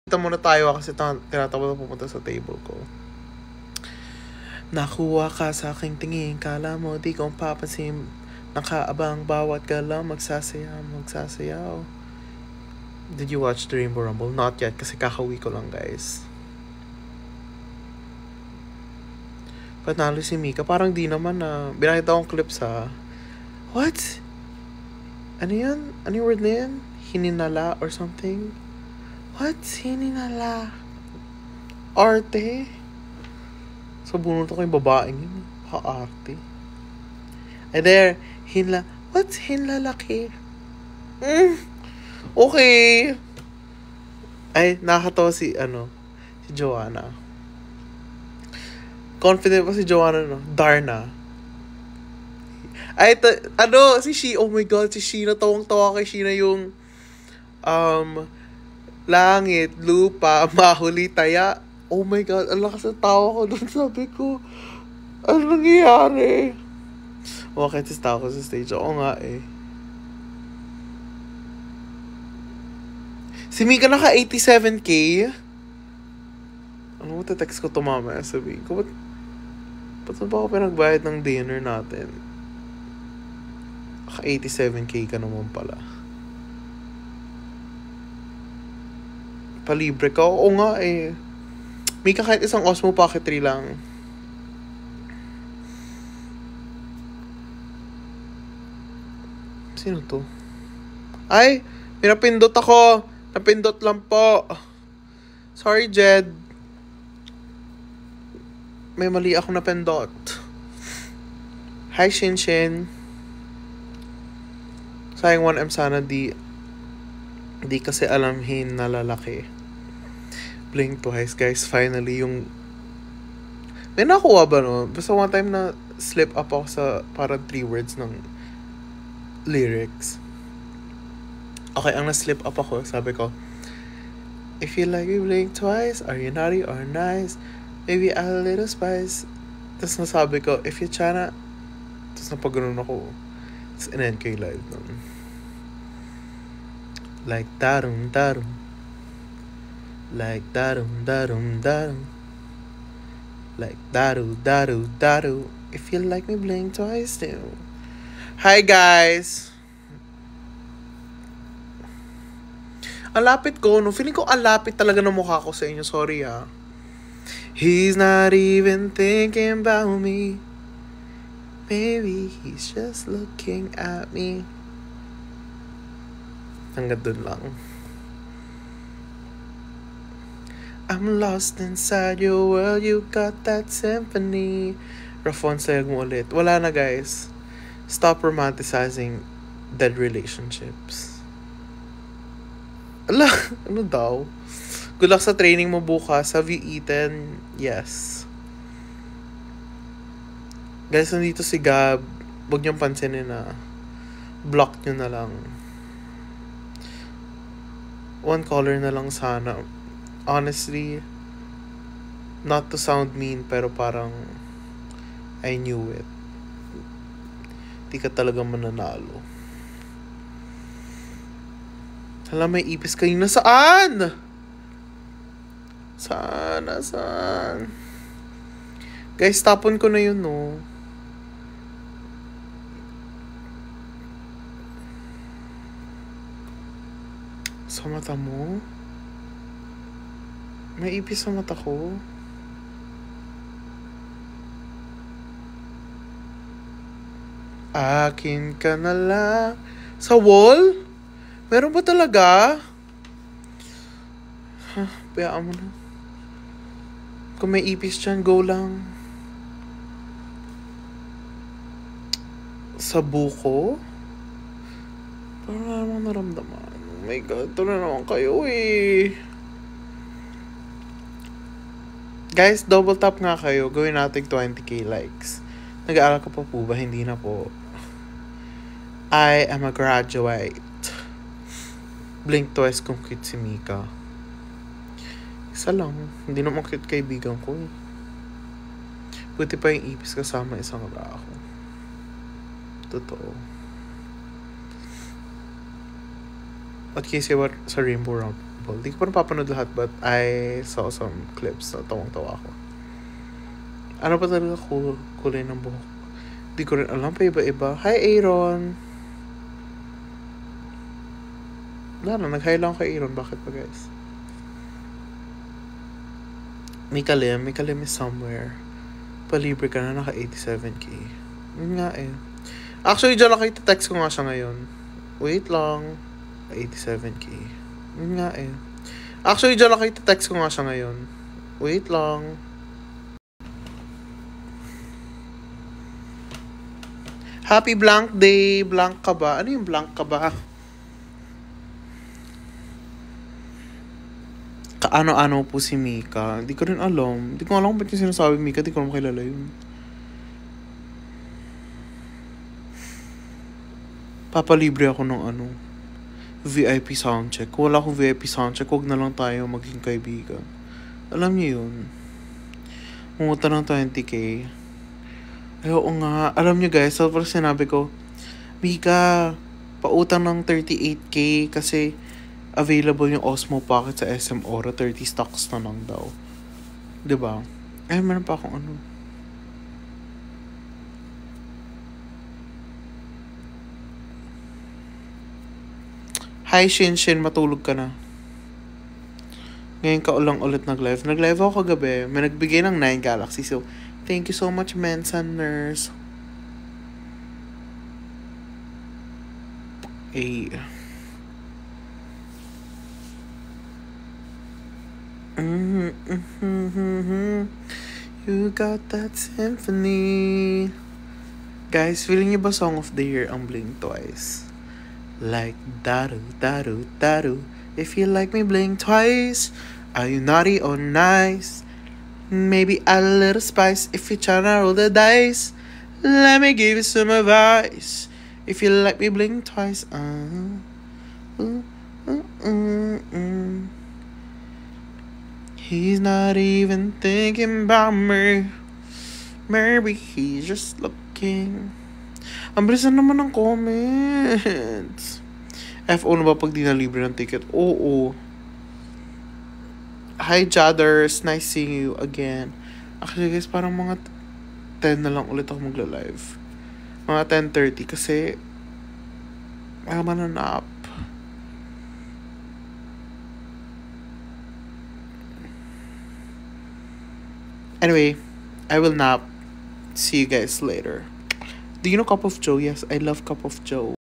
Ito muna tayo kasi tinatawag na pumunta sa table ko. Nakuha ka sa aking tingin, kala mo di kong papansin. Nakaabang bawat galaw, magsasayaw. Did you watch the Rainbow Rumble? Not yet, kasi kakawi ko lang, guys. Panalo si Mika. Parang di naman na. Binakita akong clips ha. What? Ano yan? Ano yung word na yan? Hininala or something? What? Hininala? Arte? So, bunot ako yung babaeng yun. Ka-arte. And there, what's hinlalaki? Okay. Ay, nakakatawa si Joanna. Confident pa si Joanna, no? Darna. Ay, si She, oh my God, si Sheena, tawang-tawa kay Sheena yung, langit, lupa, mahuli, taya. Oh my God, ang lakas ng tawa ko doon. Sabi ko, ano nangyayari? Bakit tawa ko sa stage? Oo nga eh. Si Mika naka 87K. Ano mo, text ko to mamaya. Sabihin ko, ba't ba ako pinagbayad ng dinner natin? Naka 87K ka naman pala. Palibre ka? Oo nga eh. Mika, kahit isang Osmo packetry lang. Sino to? Ay! Pinapindot ako! Napindot lang po. Sorry, Jed. May mali ako napindot. Hi, Shinshin. Sayang 1M sana di kasi alamhin na lalaki. Blink twice, guys. Finally, yung... May nakuha ba, no? Basta one time na slip up ako sa parang 3 words ng lyrics. Okay, ang na-slip up ako, sabi ko, if you like me, blink twice. Are you naughty or nice? Maybe a little spice. Tapos nasabi ko, if you tryna... Tapos napaganoon ako. Tapos in-end ko yung live nun. Like darum darum. Like darum darum darum. Like daru daru daru. If you like me, blink twice too. Hi guys. Ang lapit ko, no? Feeling ko ang lapit talaga ng mukha ko sa inyo. Sorry ah. He's not even thinking about me. Maybe he's just looking at me. Hanggang dun lang. I'm lost inside your world. You got that symphony. Rafon, sayag mo ulit. Wala na, guys. Stop romanticizing dead relationships. Ala, ano daw? Good luck sa training mo bukas. Have you eaten? Yes. Guys, nandito si Gab. Huwag niyong pansinin na. Block niyo na lang. One color na lang sana. Honestly, not to sound mean, pero parang I knew it. Di ka talaga mananalo. Hala, may ipis kayo na saan? Saan? Guys, tapon ko na yun, no? Sa mata mo? May ipis sa mata ko. Akin ka na lang. Sa wall? Meron ba talaga? Bayaan mo na. Kung may ipis dyan, go lang. Sa buko? Parang wala namang naramdaman. Oh my God, ito na naman kayo eh. Guys, double tap nga kayo. Gawin natin 20k likes. Nag-aaral ka pa po ba? Hindi na po. I am a graduate. Blink twice kung cute si Mika. Isa lang. Hindi naman cute kaibigan ko eh. Buti pa yung ipis kasama isang rako. Totoo. At kasi sa Rainbow Unbreakable. Di ko pa napapanood lahat but I saw some clips na tawang-tawa ako. Ano pa talaga kulay ng buhok? Di ko rin alam pa iba-iba. Hi, Aaron! Wala na, nag-hi lang kay Aaron. Bakit pa, guys? Mika Lim is somewhere. Palibre ka na, naka 87k. Yun nga eh. Actually, dyan lang kayo text ko nga siya ngayon. Wait lang. 87k. Yun nga eh. Actually, dyan lang kayo text ko nga siya ngayon. Wait lang. Happy blank day. Blank ka ba? Ano yung blank ka ba? Kaano-ano po si Mika. Hindi ko rin alam. Hindi ko alam kung ba't yung sinasabi Mika. Hindi ko naman kilala yun. Papalibre ako ng VIP soundcheck. Kung wala akong VIP soundcheck, huwag na lang tayo maging kaibigan. Alam niyo yun. Munguta ng 20k. Ay, oo nga. Alam niyo guys, so first sinabi ko, Mika, pautang ng 38k kasi available yung Osmo Pocket sa SM Aura. 30 stocks na lang daw. Diba? Ay, meron pa akong Hi, Shinshin. Matulog ka na. Ngayon ka ulit nag-live. Nag-live ako kagabi. May nagbigay ng 9 Galaxy. So, thank you so much, Mensa Nurse. Ay. You got that symphony. Guys, feeling niyo ba Song of the Year ang Blink Twice? Like daru daru daru. If you like me, blink twice. Are you naughty or nice? Maybe add a little spice if you tryna roll the dice. Let me give you some advice. If you like me, blink twice. He's not even thinking about me. Maybe he's just looking. Ang bilis na naman ng comments. FO na ba pag di na libre ng ticket? Oo. Hi, Jadders. Nice seeing you again. Actually, guys, parang mga 10 na lang ulit ako magla-live. Mga 10:30 kasi I'm on a nap. Anyway, I will nap. See you guys later. Do you know Cup of Joe? Yes, I love Cup of Joe.